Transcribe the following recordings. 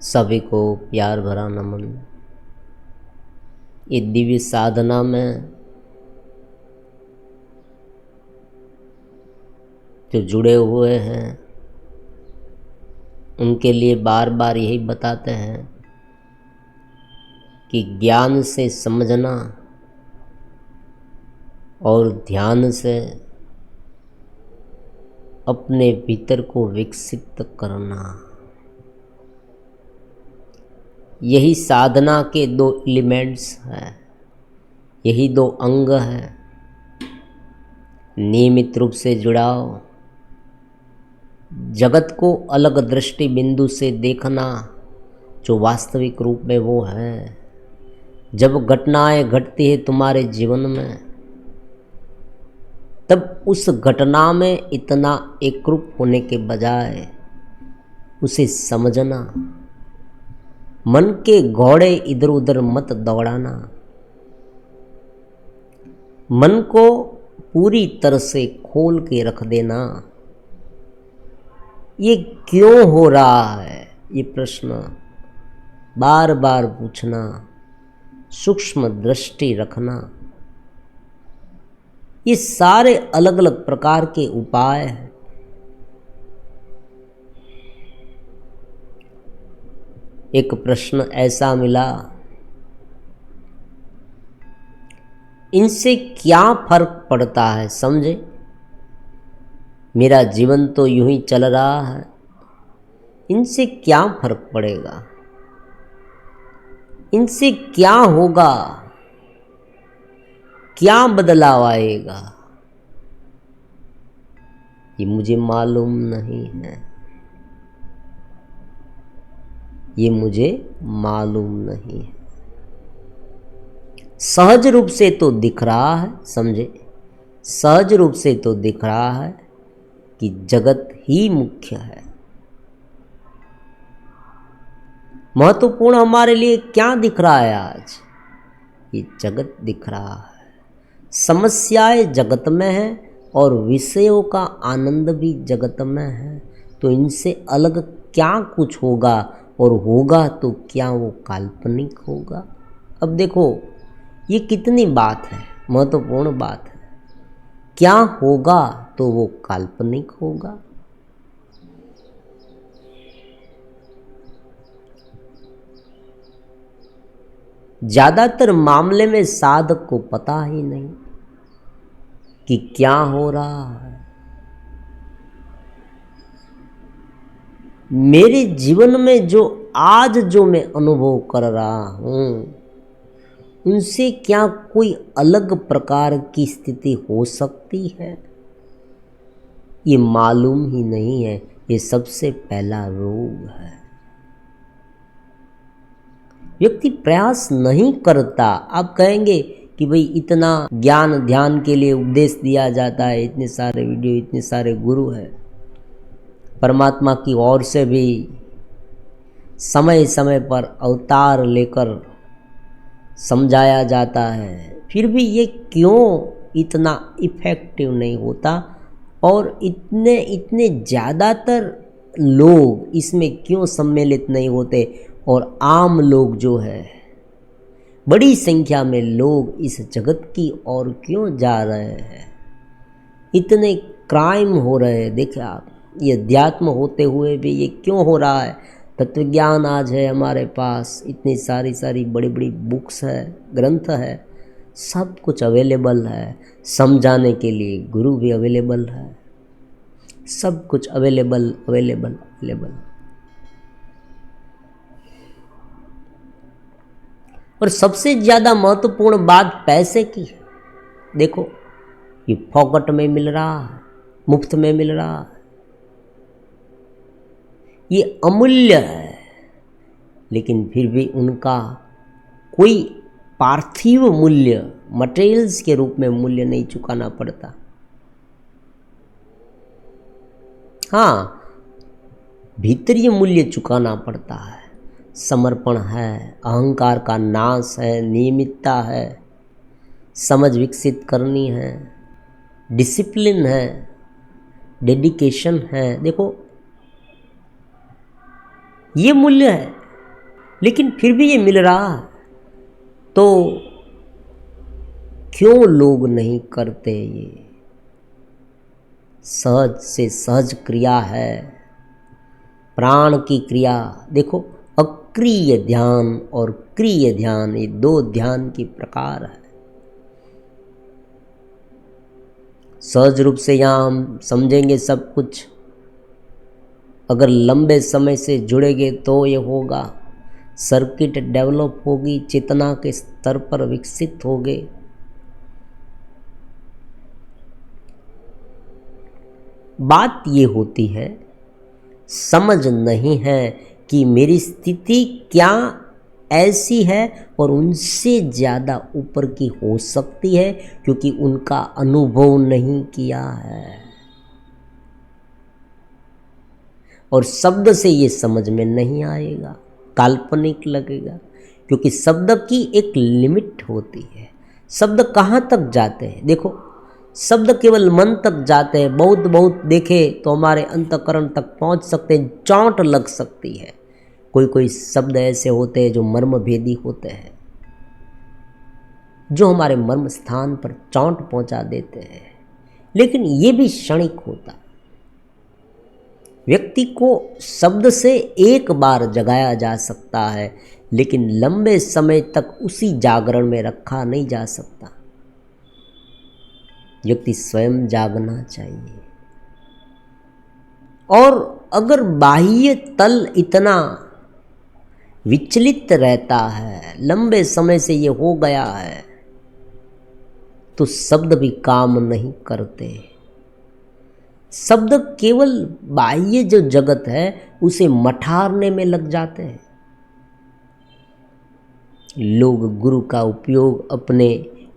सभी को प्यार भरा नमन। ये दिव्य साधना में जो जुड़े हुए हैं उनके लिए बार बार यही बताते हैं कि ज्ञान से समझना और ध्यान से अपने भीतर को विकसित करना, यही साधना के दो एलिमेंट्स हैं, यही दो अंग हैं। नियमित रूप से जुड़ाव, जगत को अलग दृष्टि बिंदु से देखना जो वास्तविक रूप में वो है। जब घटनाएं घटती है तुम्हारे जीवन में, तब उस घटना में इतना एकरूप होने के बजाय उसे समझना, मन के घोड़े इधर उधर मत दौड़ाना, मन को पूरी तरह से खोल के रख देना। ये क्यों हो रहा है, ये प्रश्न बार बार पूछना, सूक्ष्म दृष्टि रखना। ये सारे अलग अलग प्रकार के उपाय हैं। एक प्रश्न ऐसा मिला, इनसे क्या फर्क पड़ता है, समझे? मेरा जीवन तो यूं ही चल रहा है, इनसे क्या फर्क पड़ेगा, इनसे क्या होगा, क्या बदलाव आएगा, ये मुझे मालूम नहीं है, ये मुझे मालूम नहीं है। सहज रूप से तो दिख रहा है, समझे? सहज रूप से तो दिख रहा है कि जगत ही मुख्य है। महत्वपूर्ण हमारे लिए क्या दिख रहा है आज? ये जगत दिख रहा है। समस्याएं जगत में है और विषयों का आनंद भी जगत में है। तो इनसे अलग क्या कुछ होगा, और होगा तो क्या वो काल्पनिक होगा? अब देखो, ये कितनी बात है, महत्वपूर्ण बात है। क्या होगा तो वो काल्पनिक होगा। ज्यादातर मामले में साधक को पता ही नहीं कि क्या हो रहा है। मेरे जीवन में जो आज जो मैं अनुभव कर रहा हूं, उनसे क्या कोई अलग प्रकार की स्थिति हो सकती है? ये मालूम ही नहीं है। ये सबसे पहला रोग है। व्यक्ति प्रयास नहीं करता। आप कहेंगे कि भाई इतना ज्ञान ध्यान के लिए उपदेश दिया जाता है, इतने सारे वीडियो, इतने सारे गुरु हैं, परमात्मा की ओर से भी समय समय पर अवतार लेकर समझाया जाता है, फिर भी ये क्यों इतना इफेक्टिव नहीं होता, और इतने ज़्यादातर लोग इसमें क्यों सम्मिलित नहीं होते, और आम लोग जो है, बड़ी संख्या में लोग इस जगत की ओर क्यों जा रहे हैं? इतने क्राइम हो रहे हैं। देखिए आप, ये अध्यात्म होते हुए भी ये क्यों हो रहा है? तत्वज्ञान आज है हमारे पास, इतनी सारी बड़ी बड़ी बुक्स है, ग्रंथ है, सब कुछ अवेलेबल है। समझाने के लिए गुरु भी अवेलेबल है, सब कुछ अवेलेबल। और सबसे ज़्यादा महत्वपूर्ण बात पैसे की है। देखो, ये फोकट में मिल रहा है, मुफ्त में मिल रहा है, ये अमूल्य है, लेकिन फिर भी उनका कोई पार्थिव मूल्य, मटेरियल्स के रूप में मूल्य नहीं चुकाना पड़ता। हाँ, भीतरीय मूल्य चुकाना पड़ता है। समर्पण है, अहंकार का नाश है, नियमितता है, समझ विकसित करनी है, डिसिप्लिन है, डेडिकेशन है। देखो, ये मूल्य है। लेकिन फिर भी ये मिल रहा है, तो क्यों लोग नहीं करते? ये सहज से सहज क्रिया है, प्राण की क्रिया। देखो, अक्रिय ध्यान और क्रिय ध्यान, ये दो ध्यान की प्रकार है। सहज रूप से यहाँ हम समझेंगे सब कुछ, अगर लंबे समय से जुड़ेंगे तो ये होगा। सर्किट डेवलप होगी, चेतना के स्तर पर विकसित होगे। बात ये होती है, समझ नहीं है कि मेरी स्थिति क्या ऐसी है और उनसे ज़्यादा ऊपर की हो सकती है, क्योंकि उनका अनुभव नहीं किया है। और शब्द से ये समझ में नहीं आएगा, काल्पनिक लगेगा, क्योंकि शब्द की एक लिमिट होती है। शब्द कहाँ तक जाते हैं? देखो, शब्द केवल मन तक जाते हैं। बहुत बहुत देखे तो हमारे अंतःकरण तक पहुँच सकते हैं, चोट लग सकती है। कोई कोई शब्द ऐसे होते हैं जो मर्म भेदी होते हैं, जो हमारे मर्म स्थान पर चोट पहुंचा देते हैं। लेकिन ये भी क्षणिक होता है। व्यक्ति को शब्द से एक बार जगाया जा सकता है, लेकिन लंबे समय तक उसी जागरण में रखा नहीं जा सकता। व्यक्ति स्वयं जागना चाहिए। और अगर बाह्य तल इतना विचलित रहता है, लंबे समय से ये हो गया है, तो शब्द भी काम नहीं करते। शब्द केवल बाह्य जो जगत है उसे मठारने में लग जाते हैं। लोग गुरु का उपयोग अपने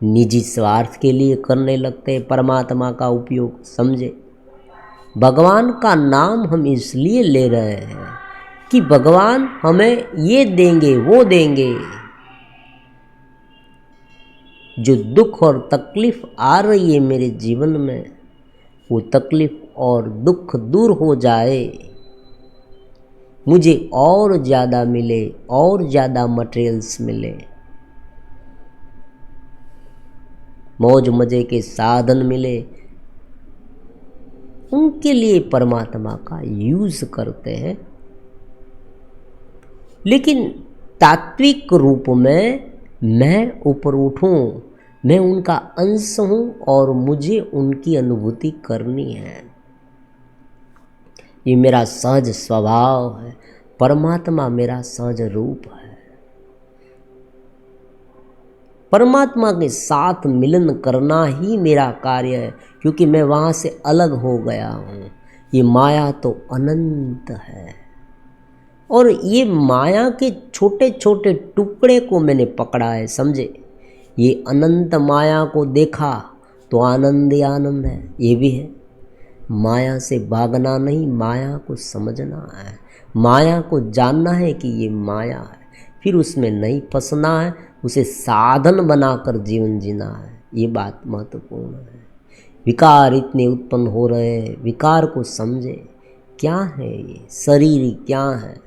निजी स्वार्थ के लिए करने लगते हैं, परमात्मा का उपयोग समझे। भगवान का नाम हम इसलिए ले रहे हैं कि भगवान हमें ये देंगे, वो देंगे। जो दुख और तकलीफ आ रही है मेरे जीवन में, वो तकलीफ और दुख दूर हो जाए, मुझे और ज़्यादा मिले, और ज़्यादा मटेरियल्स मिले, मौज मजे के साधन मिले, उनके लिए परमात्मा का यूज करते हैं। लेकिन तात्विक रूप में मैं ऊपर उठूं, मैं उनका अंश हूं और मुझे उनकी अनुभूति करनी है। ये मेरा सहज स्वभाव है। परमात्मा मेरा सहज रूप है। परमात्मा के साथ मिलन करना ही मेरा कार्य है, क्योंकि मैं वहाँ से अलग हो गया हूँ। ये माया तो अनंत है, और ये माया के छोटे छोटे टुकड़े को मैंने पकड़ा है, समझे। ये अनंत माया को देखा तो आनंद ही आनंद है। ये भी है, माया से भागना नहीं, माया को समझना है, माया को जानना है कि ये माया है, फिर उसमें नहीं फंसना है, उसे साधन बनाकर जीवन जीना है। ये बात महत्वपूर्ण है। विकार इतने उत्पन्न हो रहे हैं, विकार को समझे, क्या है ये शरीर, क्या है।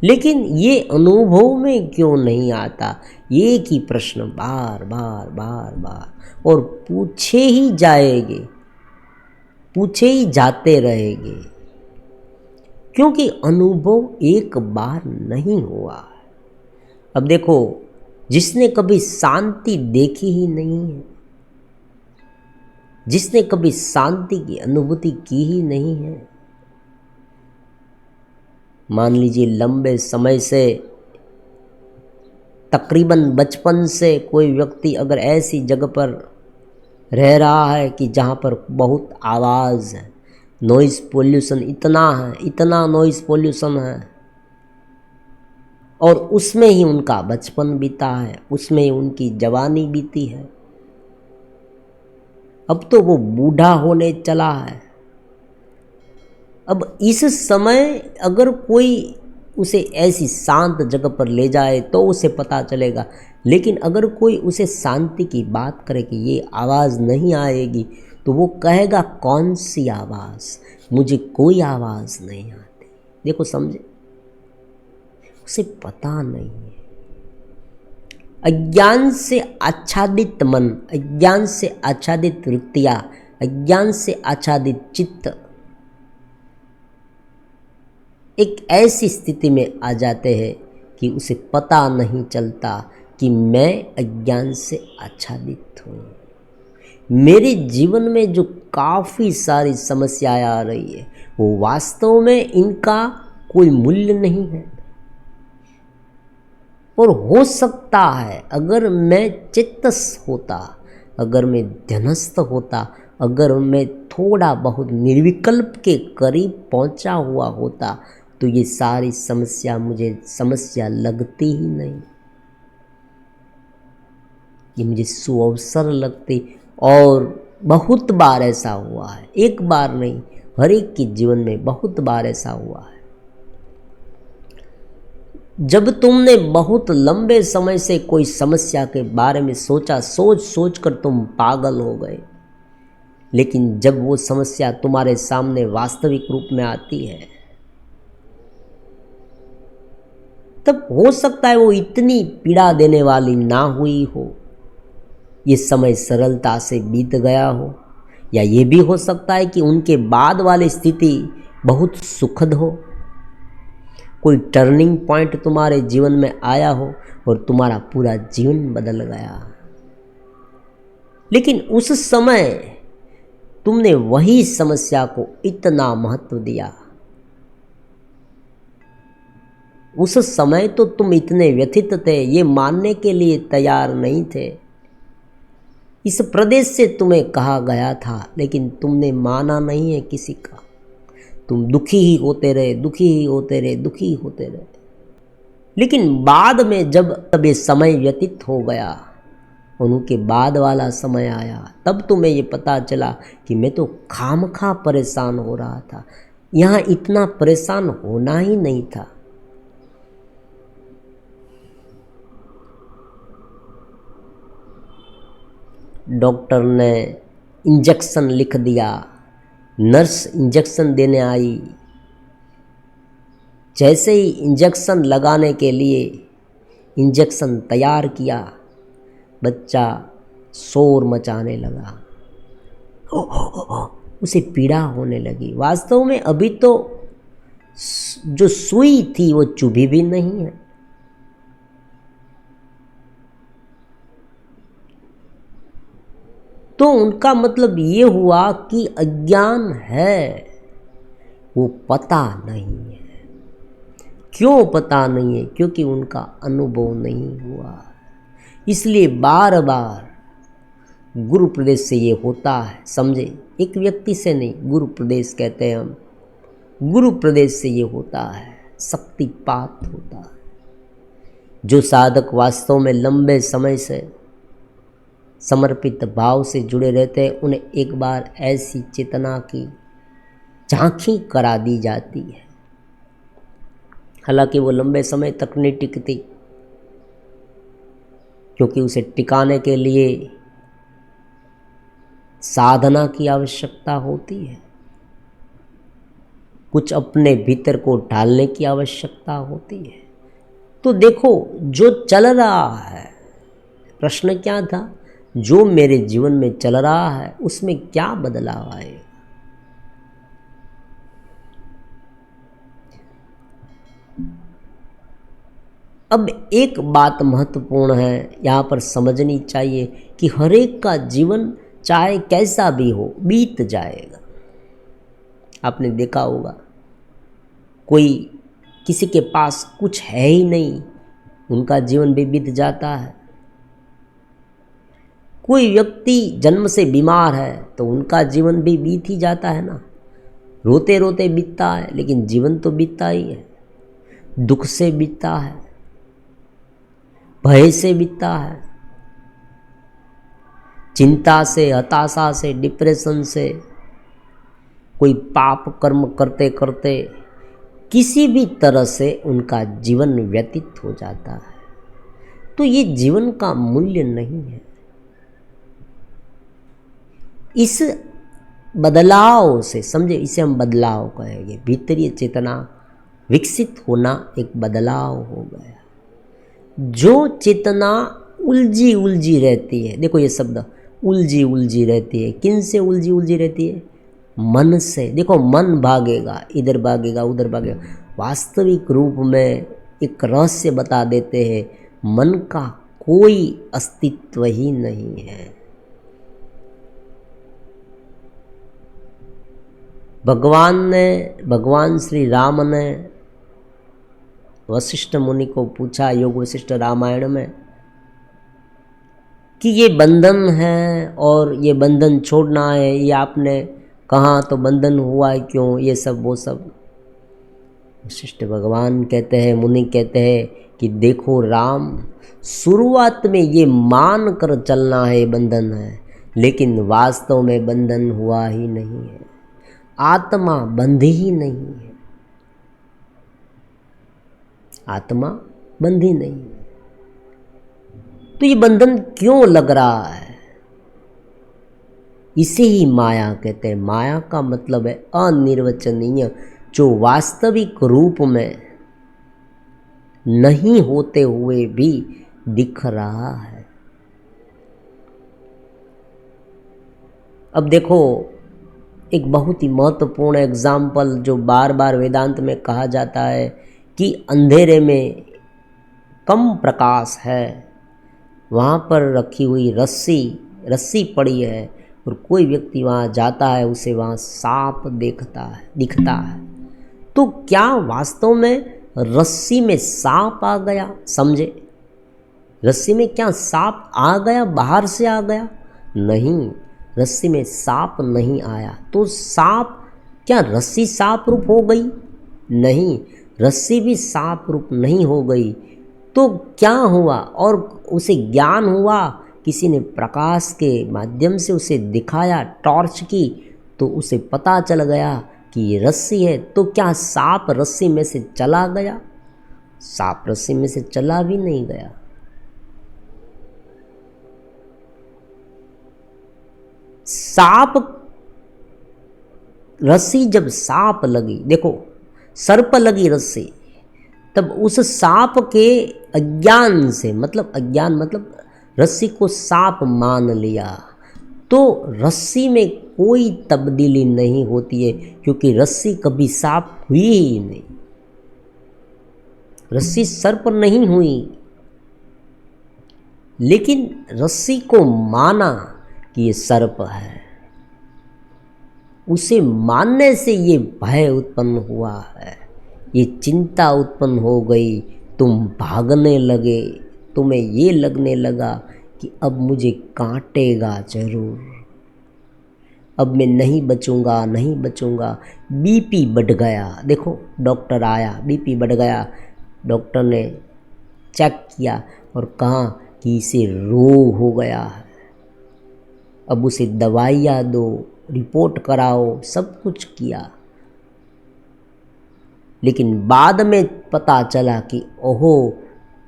लेकिन ये अनुभव में क्यों नहीं आता? एक ही प्रश्न बार बार बार बार, और पूछे ही जाएंगे, पूछे ही जाते रहेंगे, क्योंकि अनुभव एक बार नहीं हुआ। अब देखो, जिसने कभी शांति देखी ही नहीं है, जिसने कभी शांति की अनुभूति की ही नहीं है, मान लीजिए लंबे समय से, तकरीबन बचपन से कोई व्यक्ति अगर ऐसी जगह पर रह रहा है कि जहाँ पर बहुत आवाज़ है, नॉइज़ पोल्यूशन इतना है, इतना नॉइज़ पोल्यूशन है, और उसमें ही उनका बचपन बीता है, उसमें ही उनकी जवानी बीती है, अब तो वो बूढ़ा होने चला है। अब इस समय अगर कोई उसे ऐसी शांत जगह पर ले जाए तो उसे पता चलेगा। लेकिन अगर कोई उसे शांति की बात करे कि ये आवाज़ नहीं आएगी, तो वो कहेगा कौन सी आवाज़, मुझे कोई आवाज़ नहीं आती। देखो समझे, उसे पता नहीं है। अज्ञान से आच्छादित मन, अज्ञान से आच्छादित वृत्तियां, अज्ञान से आच्छादित चित्त एक ऐसी स्थिति में आ जाते हैं कि उसे पता नहीं चलता कि मैं अज्ञान से आच्छादित हूँ। मेरे जीवन में जो काफ़ी सारी समस्याएं आ रही है वो वास्तव में इनका कोई मूल्य नहीं है। और हो सकता है अगर मैं चित्तस होता, अगर मैं ध्यानस्थ होता, अगर मैं थोड़ा बहुत निर्विकल्प के करीब पहुंचा हुआ होता तो ये सारी समस्या मुझे समस्या लगती ही नहीं, ये मुझे सुअवसर लगती। और बहुत बार ऐसा हुआ है, एक बार नहीं, हर एक के जीवन में बहुत बार ऐसा हुआ है। जब तुमने बहुत लंबे समय से कोई समस्या के बारे में सोचा, सोच सोच कर तुम पागल हो गए, लेकिन जब वो समस्या तुम्हारे सामने वास्तविक रूप में आती है तब हो सकता है वो इतनी पीड़ा देने वाली ना हुई हो, ये समय सरलता से बीत गया हो, या ये भी हो सकता है कि उनके बाद वाली स्थिति बहुत सुखद हो, कोई टर्निंग पॉइंट तुम्हारे जीवन में आया हो और तुम्हारा पूरा जीवन बदल गया। लेकिन उस समय तुमने वही समस्या को इतना महत्व दिया, उस समय तो तुम इतने व्यथित थे, ये मानने के लिए तैयार नहीं थे। इस प्रदेश से तुम्हें कहा गया था लेकिन तुमने माना नहीं है किसी का, तुम दुखी ही होते रहे, दुखी ही होते रहे, दुखी होते रहे। लेकिन बाद में जब ये समय व्यतीत हो गया, उनके बाद वाला समय आया, तब तुम्हें ये पता चला कि मैं तो खामखा परेशान हो रहा था, यहाँ इतना परेशान होना ही नहीं था। डॉक्टर ने इंजेक्शन लिख दिया, नर्स इंजेक्शन देने आई, जैसे ही इंजेक्शन लगाने के लिए इंजेक्शन तैयार किया, बच्चा शोर मचाने लगा, उसे पीड़ा होने लगी। वास्तव में अभी तो जो सुई थी वो चुभी भी नहीं है। तो उनका मतलब ये हुआ कि अज्ञान है, वो पता नहीं है। क्यों पता नहीं है? क्योंकि उनका अनुभव नहीं हुआ। इसलिए बार बार गुरु प्रदेश से ये होता है, समझे, एक व्यक्ति से नहीं, गुरु प्रदेश कहते हैं हम, गुरु प्रदेश से ये होता है, शक्तिपात होता है। जो साधक वास्तव में लंबे समय से समर्पित भाव से जुड़े रहते हैं, उन्हें एक बार ऐसी चेतना की झांकी करा दी जाती है। हालांकि वो लंबे समय तक नहीं टिकती, क्योंकि उसे टिकाने के लिए साधना की आवश्यकता होती है, कुछ अपने भीतर को ढालने की आवश्यकता होती है। तो देखो, जो चल रहा है, प्रश्न क्या था, जो मेरे जीवन में चल रहा है उसमें क्या बदलाव आएगा। अब एक बात महत्वपूर्ण है, यहाँ पर समझनी चाहिए कि हर एक का जीवन चाहे कैसा भी हो बीत जाएगा। आपने देखा होगा, कोई किसी के पास कुछ है ही नहीं, उनका जीवन भी बीत जाता है। कोई व्यक्ति जन्म से बीमार है तो उनका जीवन भी बीत ही जाता है ना, रोते रोते बीतता है, लेकिन जीवन तो बीतता ही है। दुख से बीतता है, भय से बीतता है, चिंता से, हताशा से, डिप्रेशन से, कोई पाप कर्म करते करते किसी भी तरह से उनका जीवन व्यतीत हो जाता है। तो ये जीवन का मूल्य नहीं है। इस बदलाव से, समझे, इसे हम बदलाव कहेंगे, भीतरी चेतना विकसित होना एक बदलाव हो गया। जो चेतना उलझी उलझी रहती है, देखो ये शब्द उलझी उलझी रहती है, किन से उलझी उलझी रहती है? मन से। देखो मन भागेगा, इधर भागेगा उधर भागेगा। वास्तविक रूप में एक रहस्य बता देते हैं, मन का कोई अस्तित्व ही नहीं है। भगवान श्री राम ने वशिष्ठ मुनि को पूछा योग वशिष्ठ रामायण में कि ये बंधन है और ये बंधन छोड़ना है, ये आपने कहा तो बंधन हुआ है क्यों, ये सब वो सब। वशिष्ठ भगवान कहते हैं, मुनि कहते हैं कि देखो राम, शुरुआत में ये मान कर चलना है बंधन है, लेकिन वास्तव में बंधन हुआ ही नहीं है, आत्मा बंधी ही नहीं है, आत्मा बंधी नहीं है। तो ये बंधन क्यों लग रहा है? इसे ही माया कहते हैं। माया का मतलब है अनिर्वचनीय, जो वास्तविक रूप में नहीं होते हुए भी दिख रहा है। अब देखो एक बहुत ही महत्वपूर्ण एग्जाम्पल जो बार बार वेदांत में कहा जाता है कि अंधेरे में कम प्रकाश है, वहाँ पर रखी हुई रस्सी पड़ी है और कोई व्यक्ति वहाँ जाता है, उसे वहाँ सांप दिखता है। तो क्या वास्तव में रस्सी में सांप आ गया? समझे, रस्सी में क्या सांप आ गया, बाहर से आ गया? नहीं, रस्सी में सांप नहीं आया। तो सांप, क्या रस्सी सांप रूप हो गई? नहीं, रस्सी भी सांप रूप नहीं हो गई। तो क्या हुआ? और उसे ज्ञान हुआ, किसी ने प्रकाश के माध्यम से उसे दिखाया, टॉर्च की, तो उसे पता चल गया कि ये रस्सी है। तो क्या सांप रस्सी में से चला गया? सांप रस्सी में से चला भी नहीं गया। सांप, रस्सी जब सांप लगी, देखो सर्प लगी रस्सी, तब उस सांप के अज्ञान से, मतलब अज्ञान मतलब रस्सी को सांप मान लिया, तो रस्सी में कोई तब्दीली नहीं होती है, क्योंकि रस्सी कभी सांप हुई ही नहीं, रस्सी सर्प नहीं हुई। लेकिन रस्सी को माना कि ये सर्प है, उसे मानने से ये भय उत्पन्न हुआ है, ये चिंता उत्पन्न हो गई, तुम भागने लगे, तुम्हें ये लगने लगा कि अब मुझे काटेगा जरूर, अब मैं नहीं बचूंगा। बीपी बढ़ गया, देखो डॉक्टर आया, बीपी बढ़ गया, डॉक्टर ने चेक किया और कहा कि इसे रोग हो गया है, अब उसे दवाइयाँ दो, रिपोर्ट कराओ, सब कुछ किया। लेकिन बाद में पता चला कि ओहो,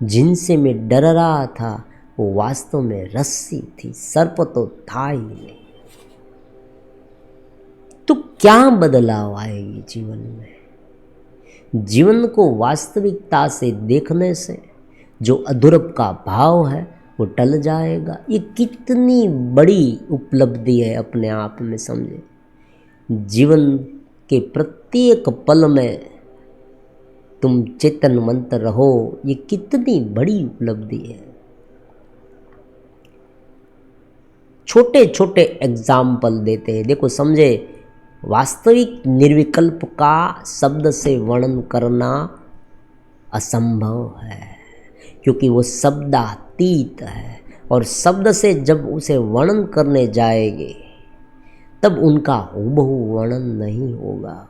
जिनसे मैं डर रहा था वो वास्तव में रस्सी थी, सर्प तो था ही नहीं। तो क्या बदलाव आएगी जीवन में? जीवन को वास्तविकता से देखने से जो अधूरप का भाव है वो टल जाएगा। ये कितनी बड़ी उपलब्धि है अपने आप में, समझे। जीवन के प्रत्येक पल में तुम चेतन मंत्र रहो, ये कितनी बड़ी उपलब्धि है। छोटे छोटे एग्जाम्पल देते हैं, देखो समझे, वास्तविक निर्विकल्प का शब्द से वर्णन करना असंभव है, क्योंकि वो शब्दातीत है, और शब्द से जब उसे वर्णन करने जाएंगे तब उनका हूबहू वर्णन नहीं होगा,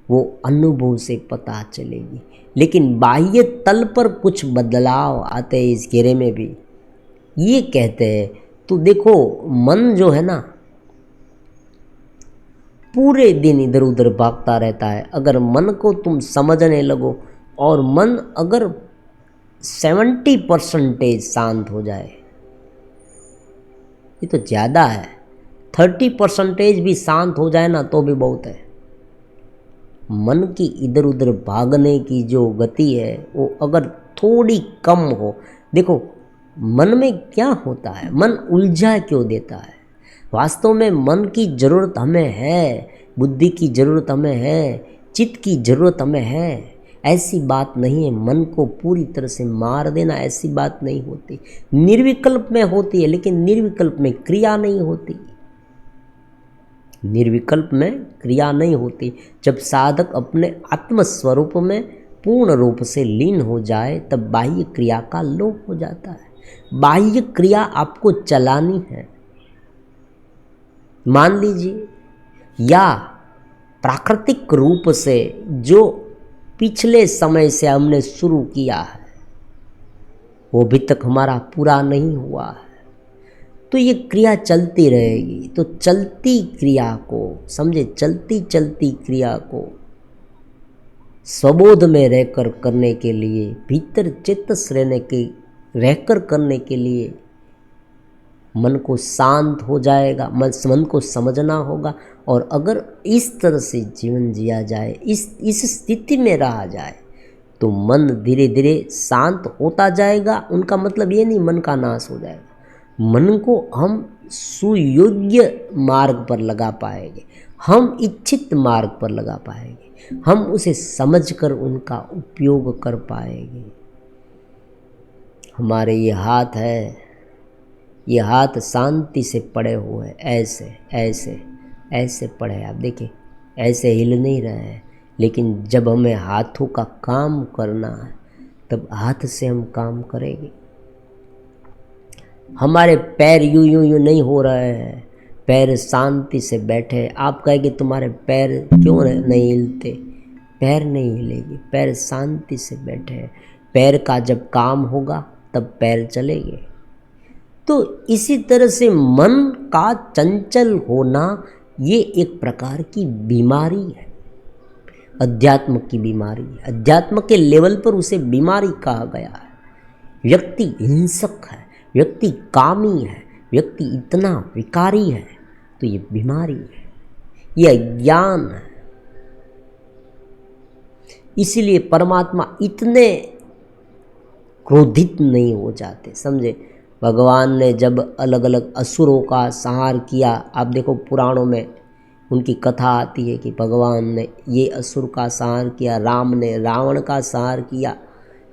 वो अनुभव से पता चलेगी। लेकिन बाह्य तल पर कुछ बदलाव आते हैं इस घेरे में भी। ये कहते हैं, तो देखो मन जो है ना, पूरे दिन इधर उधर भागता रहता है। अगर मन को तुम समझने लगो और मन अगर 70% शांत हो जाए, ये तो ज़्यादा है, 30% भी शांत हो जाए ना तो भी बहुत है। मन की इधर उधर भागने की जो गति है वो अगर थोड़ी कम हो, देखो मन में क्या होता है, मन उलझा क्यों देता है। वास्तव में मन की ज़रूरत हमें है, बुद्धि की ज़रूरत हमें है, चित्त की ज़रूरत हमें है। ऐसी बात नहीं है मन को पूरी तरह से मार देना, ऐसी बात नहीं होती। निर्विकल्प में होती है, लेकिन निर्विकल्प में क्रिया नहीं होती। निर्विकल्प में क्रिया नहीं होती। जब साधक अपने आत्मस्वरूप में पूर्ण रूप से लीन हो जाए तब बाह्य क्रिया का लोप हो जाता है। बाह्य क्रिया आपको चलानी है। मान लीजिए, या प्राकृतिक रूप से जो पिछले समय से हमने शुरू किया है वो अभी तक हमारा पूरा नहीं हुआ है, तो ये क्रिया चलती रहेगी। तो चलती क्रिया को समझे, चलती चलती क्रिया को स्वबोध में रहकर करने के लिए, भीतर चेतस रहकर करने के लिए मन को शांत हो जाएगा, मन को समझना होगा। और अगर इस तरह से जीवन जिया जाए, इस स्थिति में रहा जाए, तो मन धीरे धीरे शांत होता जाएगा। उनका मतलब ये नहीं मन का नाश हो जाएगा। मन को हम सुयोग्य मार्ग पर लगा पाएंगे, हम इच्छित मार्ग पर लगा पाएंगे, हम उसे समझकर उनका उपयोग कर पाएंगे। हमारे ये हाथ है, ये हाथ शांति से पड़े हुए, ऐसे ऐसे ऐसे पड़े, आप देखिए ऐसे हिल नहीं रहे हैं। लेकिन जब हमें हाथों का काम करना है तब हाथ से हम काम करेंगे। हमारे पैर यूं यूं यूं नहीं हो रहे हैं, पैर शांति से बैठे। आप कहेंगे तुम्हारे पैर क्यों नहीं हिलते, पैर नहीं हिलेंगे, पैर शांति से बैठे। पैर का जब काम होगा तब पैर चलेंगे। तो इसी तरह से मन का चंचल होना ये एक प्रकार की बीमारी है, अध्यात्म की बीमारी है। अध्यात्म के लेवल पर उसे बीमारी कहा गया है। व्यक्ति हिंसक है, व्यक्ति कामी है, व्यक्ति इतना विकारी है, तो ये बीमारी है, ये अज्ञान है। इसीलिए परमात्मा इतने क्रोधित नहीं हो जाते, समझे। भगवान ने जब अलग अलग असुरों का संहार किया, आप देखो पुराणों में उनकी कथा आती है कि भगवान ने ये असुर का संहार किया, राम ने रावण का संहार किया,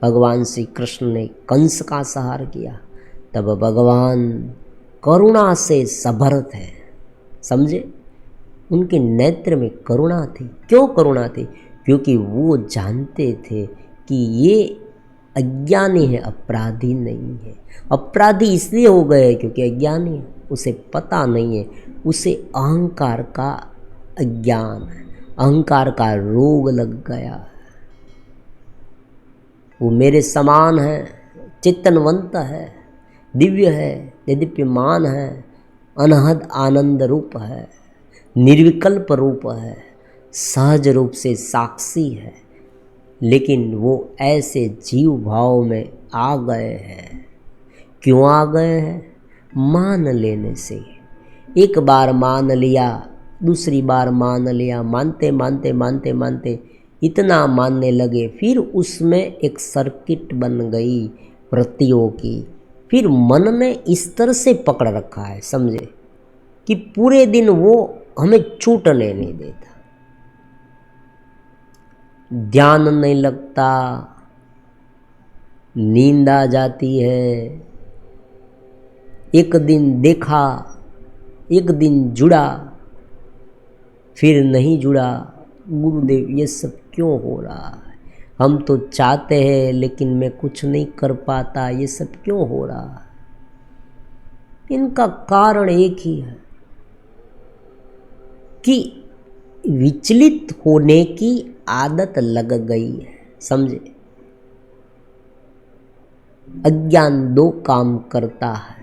भगवान श्री कृष्ण ने कंस का संहार किया। तब भगवान करुणा से सभर थे, समझे। उनके नेत्र में करुणा थी। क्यों करुणा थी? क्योंकि वो जानते थे कि ये अज्ञानी है, अपराधी नहीं है। अपराधी इसलिए हो गए क्योंकि अज्ञानी है, उसे पता नहीं है, उसे अहंकार का अज्ञान है, अहंकार का रोग लग गया है। वो मेरे समान है, चेतनवंत है, दिव्य है, दिव्यमान है, अनहद आनंद रूप है, निर्विकल्प रूप है, सहज रूप से साक्षी है। लेकिन वो ऐसे जीव भाव में आ गए हैं। क्यों आ गए हैं? मान लेने से। एक बार मान लिया, दूसरी बार मान लिया, मानते मानते मानते मानते इतना मानने लगे, फिर उसमें एक सर्किट बन गई वृत्तियों की। फिर मन ने इस तरह से पकड़ रखा है, समझे, कि पूरे दिन वो हमें छूटने नहीं देता। ध्यान नहीं लगता, नींद आ जाती है। एक दिन देखा, एक दिन जुड़ा, फिर नहीं जुड़ा। गुरुदेव ये सब क्यों हो रहा है? हम तो चाहते हैं लेकिन मैं कुछ नहीं कर पाता, ये सब क्यों हो रहा है? इनका कारण एक ही है कि विचलित होने की आदत लग गई है, समझे। अज्ञान दो काम करता है।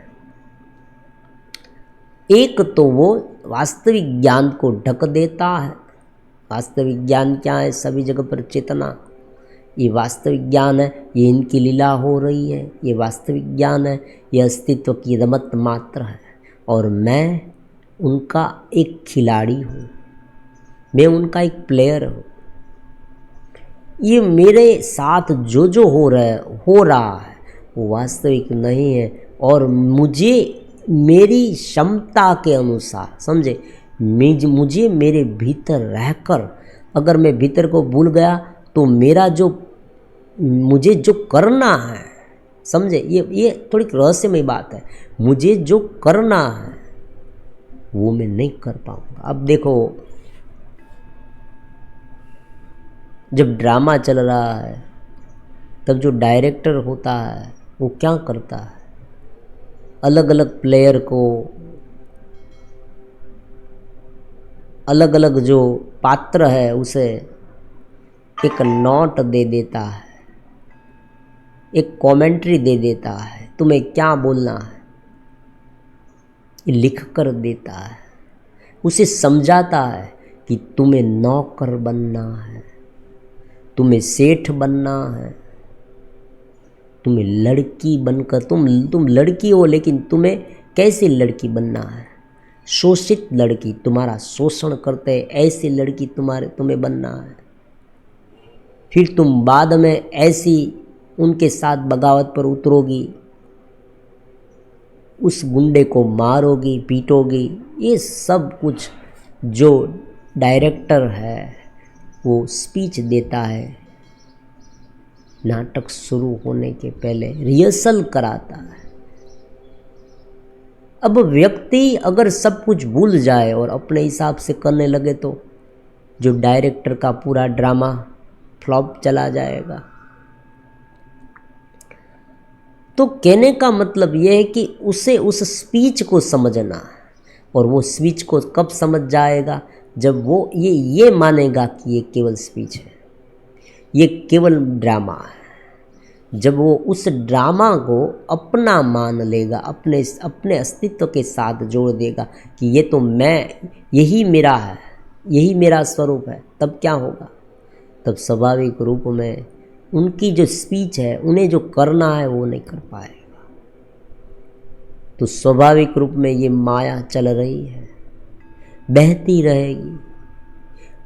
एक तो वो वास्तविक ज्ञान को ढक देता है। वास्तविक ज्ञान क्या है? सभी जगह पर चेतना, ये वास्तविक ज्ञान है। ये इनकी लीला हो रही है, ये वास्तविक ज्ञान है। ये अस्तित्व की रमत मात्र है और मैं उनका एक खिलाड़ी हूँ, मैं उनका एक प्लेयर हूँ। ये मेरे साथ जो हो रहा है वो वास्तविक नहीं है, और मुझे मेरी क्षमता के अनुसार, समझे, मुझे मेरे भीतर रहकर, अगर मैं भीतर को भूल गया तो मेरा जो मुझे जो करना है, समझे, ये थोड़ी रहस्यमय बात है, मुझे जो करना है वो मैं नहीं कर पाऊंगा। अब देखो, जब ड्रामा चल रहा है तब जो डायरेक्टर होता है वो क्या करता है, अलग अलग प्लेयर को अलग अलग जो पात्र है उसे एक नोट दे देता है, एक कमेंट्री दे देता है, तुम्हें क्या बोलना है लिख कर देता है, उसे समझाता है कि तुम्हें नौकर बनना है, तुम्हें सेठ बनना है, तुम्हें लड़की बनकर, तुम लड़की हो लेकिन तुम्हें कैसी लड़की बनना है, शोषित लड़की, तुम्हारा शोषण करते ऐसी लड़की तुम्हें बनना है। फिर तुम बाद में ऐसी उनके साथ बगावत पर उतरोगी, उस गुंडे को मारोगी, पीटोगी। ये सब कुछ जो डायरेक्टर है वो स्पीच देता है, नाटक शुरू होने के पहले रिहर्सल कराता है। अब व्यक्ति अगर सब कुछ भूल जाए और अपने हिसाब से करने लगे तो जो डायरेक्टर का पूरा ड्रामा फ्लॉप चला जाएगा। तो कहने का मतलब यह है कि उसे उस स्पीच को समझना है, और वो स्पीच को कब समझ जाएगा, जब वो ये मानेगा कि ये केवल स्पीच है, ये केवल ड्रामा है। जब वो उस ड्रामा को अपना मान लेगा, अपने अस्तित्व के साथ जोड़ देगा कि ये तो मैं, यही मेरा है, यही मेरा स्वरूप है, तब क्या होगा, तब स्वाभाविक रूप में उनकी जो स्पीच है, उन्हें जो करना है वो नहीं कर पाएगा। तो स्वाभाविक रूप में ये माया चल रही है, बहती रहेगी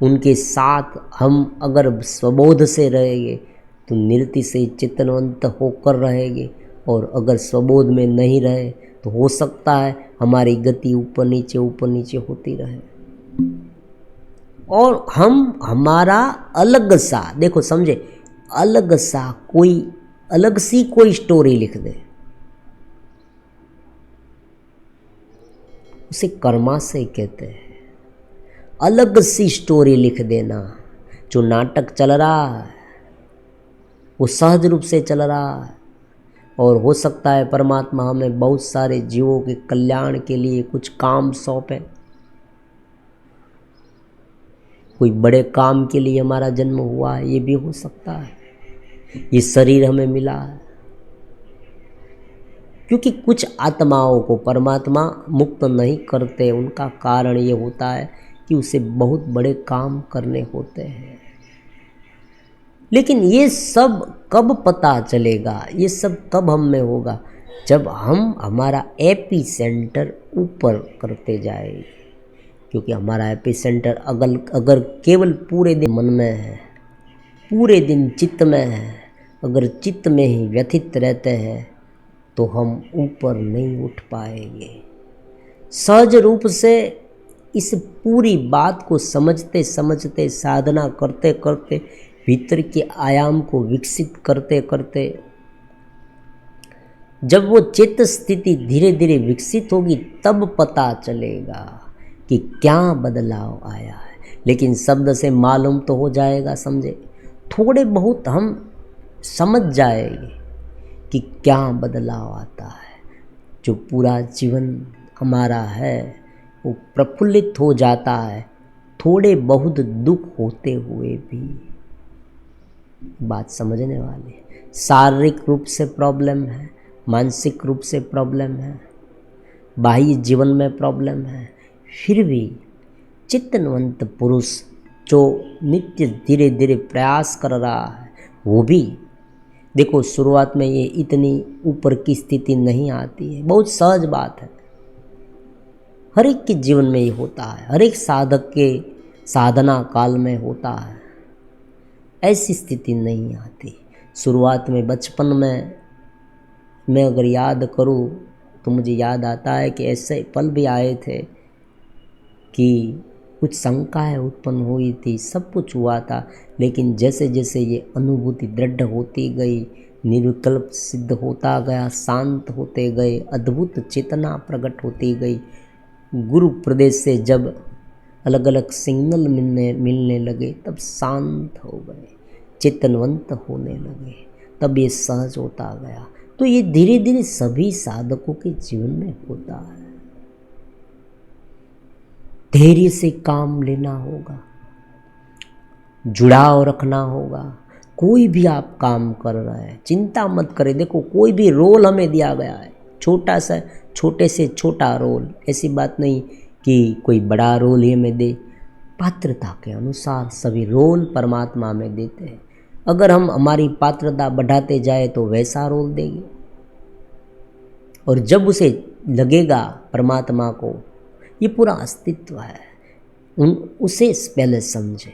उनके साथ। हम अगर स्वबोध से रहेंगे तो नृत्य से चित्तवंत होकर रहेंगे, और अगर स्वबोध में नहीं रहे तो हो सकता है हमारी गति ऊपर नीचे होती रहे, और हम हमारा अलग सा, देखो समझे, अलग सी कोई स्टोरी लिख दे, उसे कर्माशय कहते हैं। अलग सी स्टोरी लिख देना, जो नाटक चल रहा है वो सहज रूप से चल रहा है, और हो सकता है परमात्मा हमें बहुत सारे जीवों के कल्याण के लिए कुछ काम सौंपे, कोई बड़े काम के लिए हमारा जन्म हुआ है, ये भी हो सकता है, ये शरीर हमें मिला है। क्योंकि कुछ आत्माओं को परमात्मा मुक्त नहीं करते, उनका कारण ये होता है कि उसे बहुत बड़े काम करने होते हैं। लेकिन ये सब कब पता चलेगा, ये सब कब हम में होगा, जब हम हमारा एपी सेंटर ऊपर करते जाएंगे। क्योंकि हमारा एपी सेंटर अगर केवल पूरे दिन मन में है, पूरे दिन चित्त में है, अगर चित्त में ही व्यथित रहते हैं तो हम ऊपर नहीं उठ पाएंगे। सहज रूप से इस पूरी बात को समझते समझते, साधना करते करते, भीतर के आयाम को विकसित करते करते, जब वो चित्त स्थिति धीरे धीरे विकसित होगी तब पता चलेगा कि क्या बदलाव आया है। लेकिन शब्द से मालूम तो हो जाएगा, समझे, थोड़े बहुत हम समझ जाएंगे कि क्या बदलाव आता है। जो पूरा जीवन हमारा है वो प्रफुल्लित हो जाता है, थोड़े बहुत दुख होते हुए भी। बात समझने वाले, शारीरिक रूप से प्रॉब्लम है, मानसिक रूप से प्रॉब्लम है, बाह्य जीवन में प्रॉब्लम है, फिर भी चित्तवंत पुरुष जो नित्य धीरे धीरे प्रयास कर रहा है, वो भी देखो शुरुआत में ये इतनी ऊपर की स्थिति नहीं आती है, बहुत सहज बात है। हर एक के जीवन में ये होता है, हर एक साधक के साधना काल में होता है। ऐसी स्थिति नहीं आती। शुरुआत में बचपन में मैं अगर याद करूँ तो मुझे याद आता है कि ऐसे पल भी आए थे कि कुछ शंकाएँ उत्पन्न हुई थी, सब कुछ हुआ था, लेकिन जैसे जैसे ये अनुभूति दृढ़ होती गई, निर्विकल्प सिद्ध होता गया, शांत होते गए, अद्भुत चेतना प्रकट होती गई। गुरु प्रदेश से जब अलग अलग सिग्नल मिलने लगे तब शांत हो गए, चेतनवंत होने लगे, तब ये सहज होता गया। तो ये धीरे धीरे सभी साधकों के जीवन में होता है। धैर्य से काम लेना होगा, जुड़ाव रखना होगा। कोई भी आप काम कर रहे हैं, चिंता मत करें। देखो, कोई भी रोल हमें दिया गया है, छोटा सा, छोटे से छोटा रोल, ऐसी बात नहीं कि कोई बड़ा रोल ही हमें दे। पात्रता के अनुसार सभी रोल परमात्मा में देते हैं। अगर हम हमारी पात्रता बढ़ाते जाए तो वैसा रोल देंगे, और जब उसे लगेगा परमात्मा को ये पूरा अस्तित्व है, उसे पहले समझे,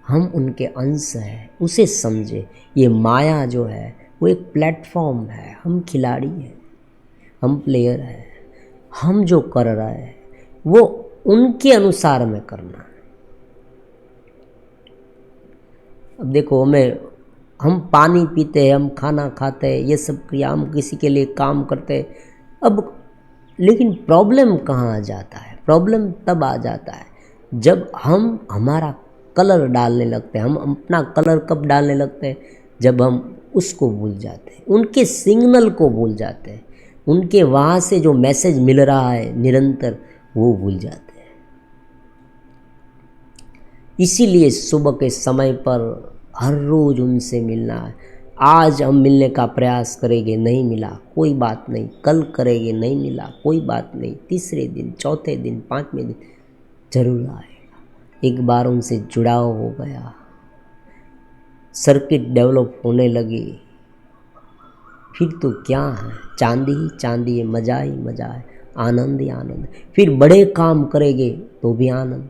हम उनके अंश हैं, उसे समझे। ये माया जो है वो एक प्लेटफॉर्म है, हम खिलाड़ी हैं, हम प्लेयर हैं। हम जो कर रहे हैं वो उनके अनुसार में करना है। अब देखो, हम पानी पीते हैं, हम खाना खाते हैं, ये सब क्रिया, हम किसी के लिए काम करते हैं। अब लेकिन प्रॉब्लम कहाँ आ जाता है? प्रॉब्लम तब आ जाता है जब हम हमारा कलर डालने लगते हैं। हम अपना कलर कब डालने लगते हैं? जब हम उसको भूल जाते हैं, उनके सिग्नल को भूल जाते हैं, उनके वहाँ से जो मैसेज मिल रहा है निरंतर, वो भूल जाते हैं। इसीलिए सुबह के समय पर हर रोज़ उनसे मिलना है। आज हम मिलने का प्रयास करेंगे, नहीं मिला कोई बात नहीं, कल करेंगे, नहीं मिला कोई बात नहीं, तीसरे दिन, चौथे दिन, पाँचवें दिन जरूर आएगा। एक बार उनसे जुड़ाव हो गया, सर्किट डेवलप होने लगी, फिर तो क्या है, चांदी ही चांदी है, मज़ा ही मज़ा है, आनंद ही आनंद। फिर बड़े काम करेंगे तो भी आनंद।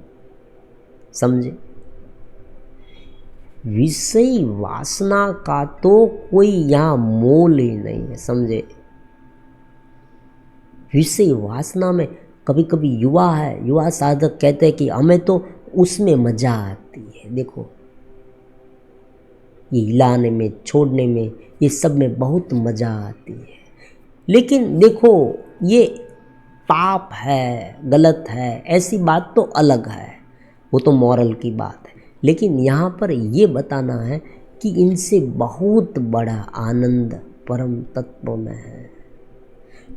समझे? विषय वासना का तो कोई यहाँ मोल ही नहीं है। समझे? विषय वासना में कभी कभी युवा साधक कहते हैं कि हमें तो उसमें मजा आती है। देखो, ये हिलाने में, छोड़ने में, ये सब में बहुत मजा आती है। लेकिन देखो, ये पाप है, गलत है, ऐसी बात तो अलग है, वो तो मॉरल की बात है। लेकिन यहाँ पर ये बताना है कि इनसे बहुत बड़ा आनंद परम तत्व में है।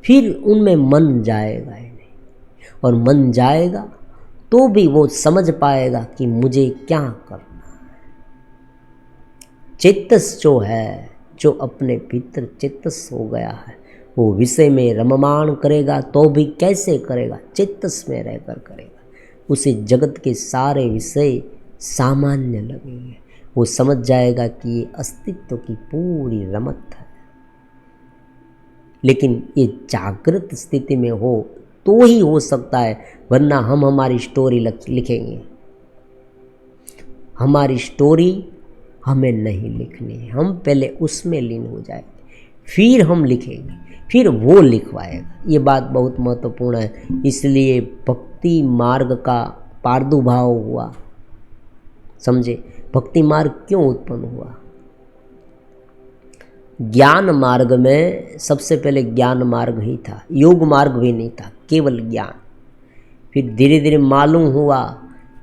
फिर उनमें मन जाएगा ही नहीं, और मन जाएगा तो भी वो समझ पाएगा कि मुझे क्या करना है। चेतस जो है, जो अपने भीतर चेतस हो गया है, वो विषय में रममाण करेगा तो भी कैसे करेगा? चेतस में रहकर करेगा। उसे जगत के सारे विषय सामान्य लगेंगे। वो समझ जाएगा कि ये अस्तित्व की पूरी रमत है। लेकिन ये जागृत स्थिति में हो तो ही हो सकता है, वरना हम हमारी स्टोरी लिखेंगे। हमारी स्टोरी हमें नहीं लिखनी है, हम पहले उसमें लीन हो जाएंगे, फिर हम लिखेंगे, फिर वो लिखवाएगा। ये बात बहुत महत्वपूर्ण है। इसलिए भक्ति मार्ग का प्रादुर्भाव हुआ। समझे? भक्ति मार्ग क्यों उत्पन्न हुआ? ज्ञान मार्ग में सबसे पहले ज्ञान मार्ग ही था, योग मार्ग भी नहीं था, केवल ज्ञान। फिर धीरे धीरे मालूम हुआ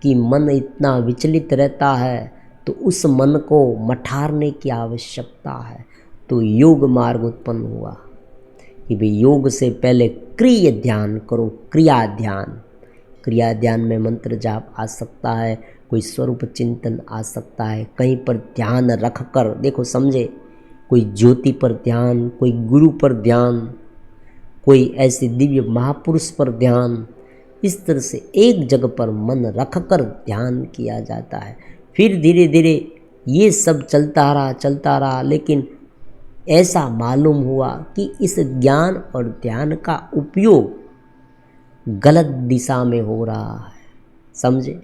कि मन इतना विचलित रहता है, तो उस मन को मठारने की आवश्यकता है। तो योग मार्ग उत्पन्न हुआ कि भाई योग से पहले क्रिय ध्यान करो, क्रिया ध्यान। क्रिया ध्यान में मंत्र जाप आ सकता है, कोई स्वरूप चिंतन आ सकता है, कहीं पर ध्यान रख कर, देखो समझे, कोई ज्योति पर ध्यान, कोई गुरु पर ध्यान, कोई ऐसे दिव्य महापुरुष पर ध्यान। इस तरह से एक जगह पर मन रख कर ध्यान किया जाता है। फिर धीरे धीरे ये सब चलता रहा, लेकिन ऐसा मालूम हुआ कि इस ज्ञान और ध्यान का उपयोग गलत दिशा में हो रहा है। समझे?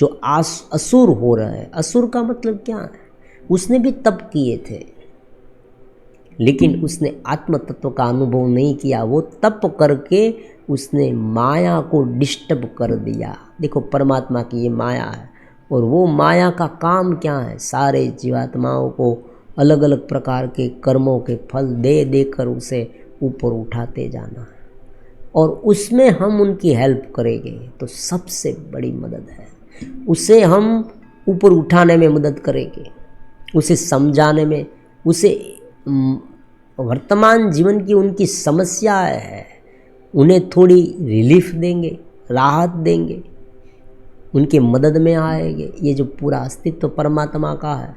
जो असुर हो रहा है। असुर का मतलब क्या है? उसने भी तप किए थे, लेकिन उसने आत्म तत्व का अनुभव नहीं किया। वो तप करके उसने माया को डिस्टर्ब कर दिया। देखो, परमात्मा की ये माया है, और वो माया का काम क्या है? सारे जीवात्माओं को अलग अलग प्रकार के कर्मों के फल दे देकर उसे ऊपर उठाते जाना है, और उसमें हम उनकी हेल्प करेंगे तो सबसे बड़ी मदद है। उसे हम ऊपर उठाने में मदद करेंगे, उसे समझाने में, उसे वर्तमान जीवन की उनकी समस्याएं है उन्हें थोड़ी रिलीफ देंगे, राहत देंगे, उनके मदद में आएंगे। ये जो पूरा अस्तित्व परमात्मा का है।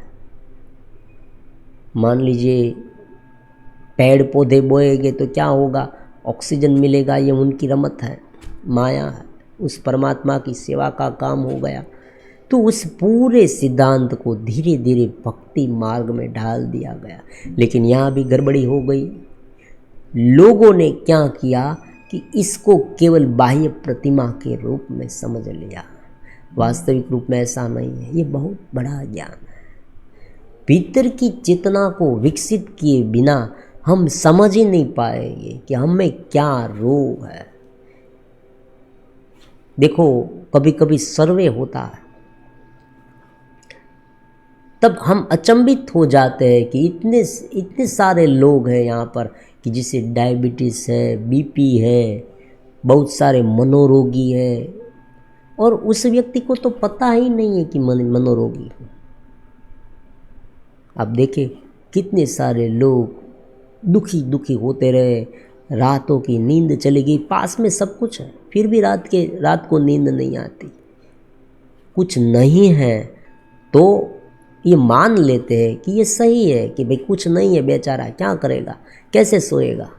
मान लीजिए पेड़ पौधे बोएंगे तो क्या होगा? ऑक्सीजन मिलेगा। ये उनकी रमत है, माया है। उस परमात्मा की सेवा का काम हो गया। तो उस पूरे सिद्धांत को धीरे धीरे भक्ति मार्ग में ढाल दिया गया। लेकिन यहाँ भी गड़बड़ी हो गई। लोगों ने क्या किया कि इसको केवल बाह्य प्रतिमा के रूप में समझ लिया। वास्तविक रूप में ऐसा नहीं है। ये बहुत बड़ा ज्ञान है। भीतर की चेतना को विकसित किए बिना हम समझ ही नहीं पाएंगे कि हमें क्या रोग है। देखो, कभी कभी सर्वे होता है, तब हम अचंभित हो जाते हैं कि इतने सारे लोग हैं यहाँ पर कि जिसे डायबिटीज़ है, बीपी है, बहुत सारे मनोरोगी है, और उस व्यक्ति को तो पता ही नहीं है कि मनोरोगी है। आप देखें कितने सारे लोग दुखी दुखी होते रहे, रातों की नींद चली गई, पास में सब कुछ है, फिर भी रात को नींद नहीं आती। कुछ नहीं है तो ये मान लेते हैं कि ये सही है कि भाई कुछ नहीं है, बेचारा क्या करेगा, कैसे सोएगा।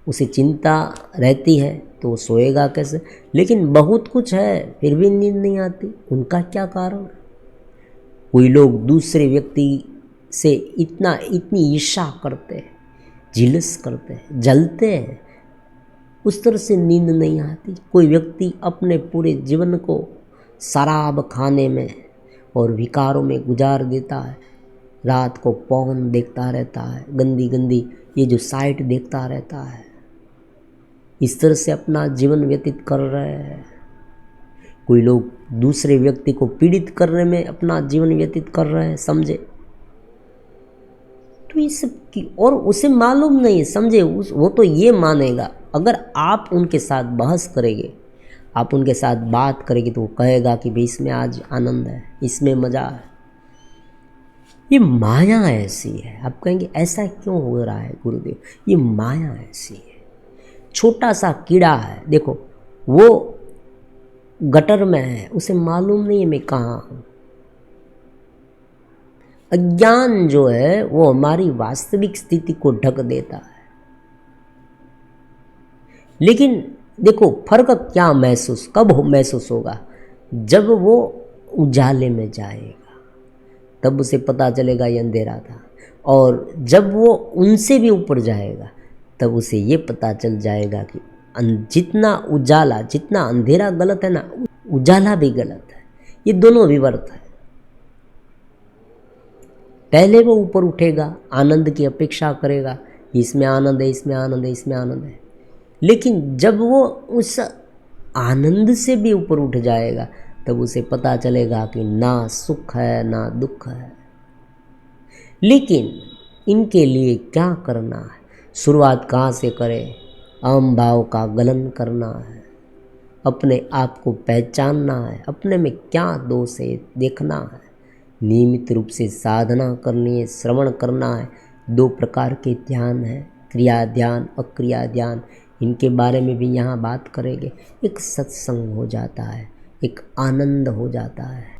उसे चिंता रहती है तो सोएगा कैसे। लेकिन बहुत कुछ है फिर भी नींद नहीं आती। उनका क्या कारण? कोई लोग दूसरे व्यक्ति से इतनी ईर्ष्या करते हैं, जिलस करते हैं, जलते हैं, उस तरह से नींद नहीं आती। कोई व्यक्ति अपने पूरे जीवन को शराब खाने में और विकारों में गुजार देता है, रात को पॉर्न देखता रहता है, गंदी गंदी ये जो साइट देखता रहता है, इस तरह से अपना जीवन व्यतीत कर रहे हैं। कोई लोग दूसरे व्यक्ति को पीड़ित करने में अपना जीवन व्यतीत कर रहे हैं, समझे। तो ये सब की, और उसे मालूम नहीं है, समझे। वो तो ये मानेगा, अगर आप उनके साथ बहस करेंगे, आप उनके साथ बात करेंगे, तो वो कहेगा कि भाई इसमें आज आनंद है, इसमें मज़ा है। ये माया ऐसी है। आप कहेंगे ऐसा क्यों हो रहा है गुरुदेव? ये माया ऐसी है। छोटा सा कीड़ा है, देखो वो गटर में है, उसे मालूम नहीं है मैं कहाँ हूँ। अज्ञान जो है वो हमारी वास्तविक स्थिति को ढक देता है। लेकिन देखो फर्क क्या कब महसूस होगा? जब वो उजाले में जाएगा, तब उसे पता चलेगा ये अंधेरा था। और जब वो उनसे भी ऊपर जाएगा, तब उसे ये पता चल जाएगा कि जितना उजाला, जितना अंधेरा गलत है ना, उजाला भी गलत है। ये दोनों विवर्त है। पहले वो ऊपर उठेगा, आनंद की अपेक्षा करेगा, इसमें आनंद है, इसमें आनंद है, इसमें आनंद है। लेकिन जब वो उस आनंद से भी ऊपर उठ जाएगा, तब उसे पता चलेगा कि ना सुख है ना दुख है। लेकिन इनके लिए क्या करना है? शुरुआत कहाँ से करें? अहम भाव का गलन करना है, अपने आप को पहचानना है, अपने में क्या दोष है देखना है, नियमित रूप से साधना करनी है, श्रवण करना है। 2 प्रकार के ध्यान है, क्रिया ध्यान, अक्रिया ध्यान। इनके बारे में भी यहाँ बात करेंगे। एक सत्संग हो जाता है, एक आनंद हो जाता है।